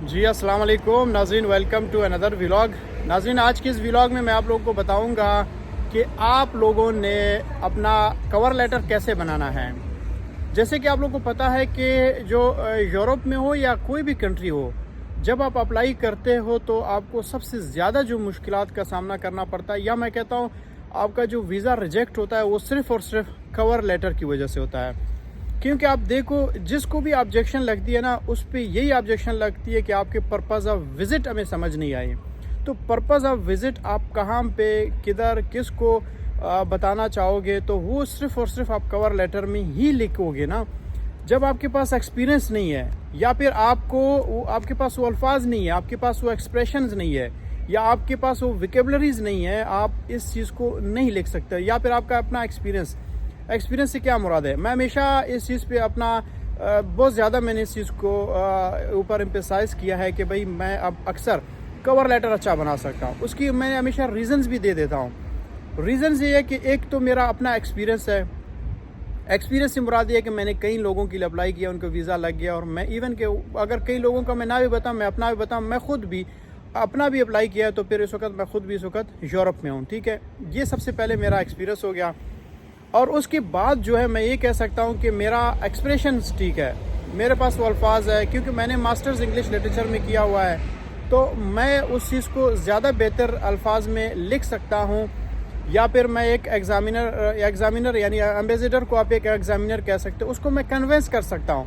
جی السلام علیکم ناظرین، ویلکم ٹو اندر ولاگ۔ ناظرین، آج کی اس ولاگ میں آپ لوگوں کو بتاؤں گا کہ آپ لوگوں نے اپنا کور لیٹر کیسے بنانا ہے۔ جیسے کہ آپ لوگوں کو پتہ ہے کہ جو یورپ میں ہو یا کوئی بھی کنٹری ہو، جب آپ اپلائی کرتے ہو تو آپ کو سب سے زیادہ جو مشکلات کا سامنا کرنا پڑتا ہے، یا میں کہتا ہوں آپ کا جو ویزا ریجیکٹ ہوتا ہے، وہ صرف اور صرف کور لیٹر کی وجہ سے ہوتا ہے۔ کیونکہ آپ دیکھو، جس کو بھی آبجیکشن لگتی ہے نا، اس پہ یہی آبجیکشن لگتی ہے کہ آپ کے پرپز آف وزٹ ہمیں سمجھ نہیں آئی۔ تو پرپز آف وزٹ آپ کہاں پہ، کدھر، کس کو بتانا چاہو گے، تو وہ صرف اور صرف آپ کور لیٹر میں ہی لکھو گے نا۔ جب آپ کے پاس ایکسپیرینس نہیں ہے، یا پھر آپ کے پاس وہ الفاظ نہیں ہے، آپ کے پاس وہ ایکسپریشنز نہیں ہے، یا آپ کے پاس وہ ویکیبلریز نہیں ہے، آپ اس چیز کو نہیں لکھ سکتے۔ یا پھر آپ کا اپنا ایکسپیرینس سے کیا مراد ہے؟ میں ہمیشہ اس چیز پہ اپنا بہت زیادہ میں نے اس چیز کو اوپر امپیسائز کیا ہے کہ بھائی میں اب اکثر کور لیٹر اچھا بنا سکتا ہوں۔ اس کی میں ہمیشہ ریزنز بھی دے دیتا ہوں۔ ریزنز یہ ہے کہ ایک تو میرا اپنا ایکسپیرینس ہے۔ ایکسپیرینس سے مراد یہ ہے کہ میں نے کئی لوگوں کے لیے اپلائی کیا، ان کو ویزا لگ گیا، اور میں ایون کہ اگر کئی لوگوں کا میں نہ بھی بتاؤں، میں اپنا بھی بتاؤں، میں خود بھی اپنا بھی اپلائی کیا ہے، تو پھر اس وقت میں خود بھی اس وقت یورپ میں ہوں، ٹھیک ہے۔ یہ سب سے پہلے میرا ایکسپیرینس ہو گیا، اور اس کے بعد جو ہے میں یہ کہہ سکتا ہوں کہ میرا ایکسپریشنز ٹھیک ہے، میرے پاس وہ الفاظ ہے، کیونکہ میں نے ماسٹرز انگلش لٹریچر میں کیا ہوا ہے، تو میں اس چیز کو زیادہ بہتر الفاظ میں لکھ سکتا ہوں۔ یا پھر میں ایک ایگزامینر یعنی ایمبیسیڈر کو آپ ایک ایگزامینر کہہ سکتے ہو، اس کو میں کنوینس کر سکتا ہوں۔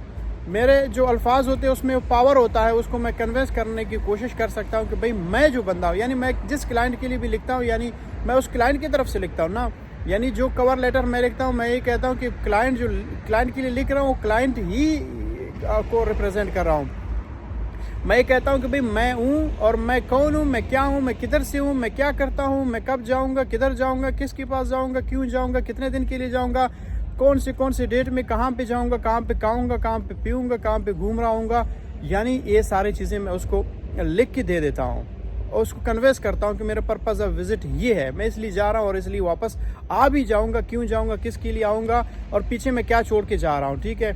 میرے جو الفاظ ہوتے ہیں اس میں پاور ہوتا ہے، اس کو میں کنوینس کرنے کی کوشش کر سکتا ہوں کہ بھئی میں جو بندہ ہوں، یعنی میں جس کلائنٹ کے لیے بھی لکھتا ہوں، یعنی میں اس کلائنٹ کی طرف سے لکھتا ہوں نا۔ یعنی جو کور لیٹر میں لکھتا ہوں، میں یہ کہتا ہوں کہ کلائنٹ کے لیے لکھ رہا ہوں، کلائنٹ ہی کو ریپرزینٹ کر رہا ہوں۔ میں یہ کہتا ہوں کہ بھئی میں ہوں، اور میں کون ہوں، میں کیا ہوں، میں کدھر سے ہوں، میں کیا کرتا ہوں، میں کب جاؤں گا، کدھر جاؤں گا، کس کے پاس جاؤں گا، کیوں جاؤں گا، کتنے دن کے لیے جاؤں گا، کون سے ڈیٹ میں کہاں پہ جاؤں گا، کہاں پہ کھاؤں گا، کہاں پہ پیوں گا، کہاں پہ گھوم رہا ہوں گا۔ یعنی یہ ساری چیزیں میں اس کو لکھ کے دے دیتا ہوں، اور اس کو کنوینس کرتا ہوں کہ میرا پرپز آف وزٹ یہ ہے، میں اس لیے جا رہا ہوں، اور اس لیے واپس آ بھی جاؤں گا، کیوں جاؤں گا، کس کے لیے آؤں گا، اور پیچھے میں کیا چھوڑ کے جا رہا ہوں، ٹھیک ہے۔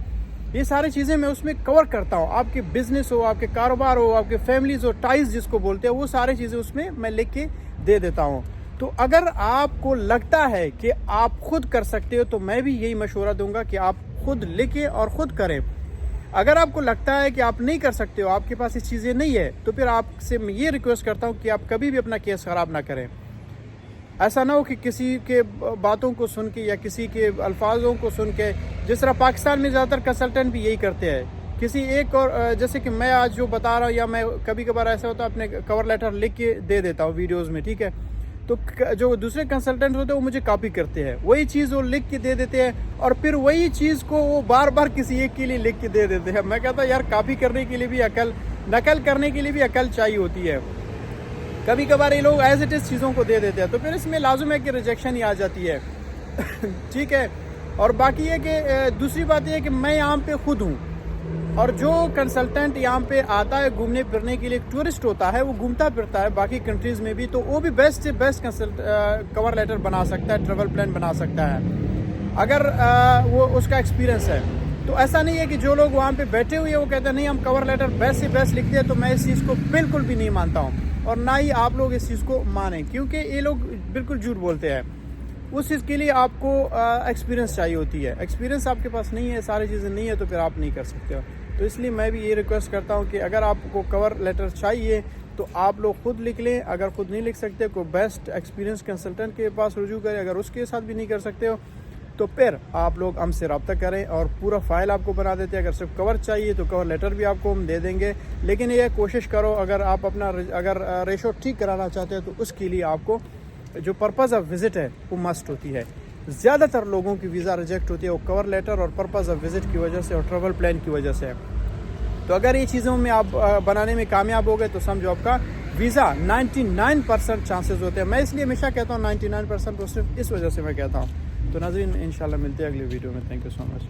یہ ساری چیزیں میں اس میں کور کرتا ہوں۔ آپ کے بزنس ہو، آپ کے کاروبار ہو، آپ کے فیملیز ہو، ٹائز جس کو بولتے ہیں، وہ ساری چیزیں اس میں لکھ کے دے دیتا ہوں۔ تو اگر آپ کو لگتا ہے کہ آپ خود کر سکتے ہو، تو میں بھی یہی مشورہ دوں گا کہ آپ خود لکھیں اور خود کریں۔ اگر آپ کو لگتا ہے کہ آپ نہیں کر سکتے ہو، آپ کے پاس یہ چیزیں نہیں ہے، تو پھر آپ سے میں یہ ریکویسٹ کرتا ہوں کہ آپ کبھی بھی اپنا کیس خراب نہ کریں۔ ایسا نہ ہو کہ کسی کے باتوں کو سن کے یا کسی کے الفاظوں کو سن کے، جس طرح پاکستان میں زیادہ تر کنسلٹنٹ بھی یہی کرتے ہیں، کسی ایک اور جیسے کہ میں آج جو بتا رہا ہوں، یا میں کبھی کبھار ایسا ہوتا ہے اپنے کور لیٹر لکھ کے دے دیتا ہوں ویڈیوز میں، ٹھیک ہے۔ تو جو دوسرے کنسلٹنٹ ہوتے ہیں وہ مجھے کاپی کرتے ہیں، وہی چیز وہ لکھ کے دے دیتے ہیں، اور پھر وہی چیز کو وہ بار بار کسی ایک کے لیے لکھ کے دے دیتے ہیں۔ میں کہتا ہوں یار، کاپی کرنے کے لیے بھی عقل، نقل کرنے کے لیے بھی عقل چاہیے ہوتی ہے۔ کبھی کبھار یہ لوگ ایز اٹ از چیزوں کو دے دیتے ہیں، تو پھر اس میں لازم ہے کہ ریجیکشن ہی آ جاتی ہے، ٹھیک ہے۔ اور باقی یہ کہ دوسری بات یہ ہے کہ میں یہاں پہ خود ہوں، اور جو کنسلٹنٹ یہاں پہ آتا ہے گھومنے پھرنے کے لیے، ٹورسٹ ہوتا ہے، وہ گھومتا پھرتا ہے باقی کنٹریز میں بھی، تو وہ بھی بیسٹ سے بیسٹ کور لیٹر بنا سکتا ہے، ٹریول پلان بنا سکتا ہے، اگر وہ اس کا ایکسپیرینس ہے۔ تو ایسا نہیں ہے کہ جو لوگ وہاں پہ بیٹھے ہوئے ہیں وہ کہتے ہیں نہیں ہم کور لیٹر بیسٹ سے بیسٹ لکھتے ہیں، تو میں اس چیز کو بالکل بھی نہیں مانتا ہوں، اور نہ ہی آپ لوگ اس چیز کو مانیں، کیونکہ یہ لوگ بالکل جھوٹ بولتے ہیں۔ اس چیز کے لیے آپ کو ایکسپیرینس چاہیے ہوتی ہے، ایکسپیرینس آپ کے پاس نہیں ہے، ساری چیزیں نہیں ہے، تو پھر آپ نہیں کر سکتے ہو۔ تو اس لیے میں بھی یہ ریکویسٹ کرتا ہوں کہ اگر آپ کو کور لیٹر چاہیے تو آپ لوگ خود لکھ لیں، اگر خود نہیں لکھ سکتے کوئی بیسٹ ایکسپیرینس کنسلٹنٹ کے پاس رجوع کریں، اگر اس کے ساتھ بھی نہیں کر سکتے ہو تو پھر آپ لوگ ہم سے رابطہ کریں، اور پورا فائل آپ کو بنا دیتے ہیں۔ اگر صرف کور چاہیے تو کور لیٹر بھی آپ کو ہم دے دیں گے، لیکن یہ کوشش کرو اگر آپ اپنا ریشو ٹھیک کرانا چاہتے ہیں تو اس کے لیے آپ کو جو پرپز آف وزٹ ہے وہ مسٹ ہوتی ہے۔ زیادہ تر لوگوں کی ویزا ریجیکٹ ہوتی ہے وہ کور لیٹر اور پرپز آف وزٹ کی وجہ سے اور ٹریول پلان کی وجہ سے۔ تو اگر یہ چیزوں میں آپ بنانے میں کامیاب ہو گئے تو سمجھو آپ کا ویزا 99% چانسز ہوتے ہیں۔ میں اس لیے ہمیشہ کہتا ہوں 99%، تو صرف اس وجہ سے میں کہتا ہوں۔ تو ناظرین انشاءاللہ ملتے ہیں اگلی ویڈیو میں۔ Thank you so much.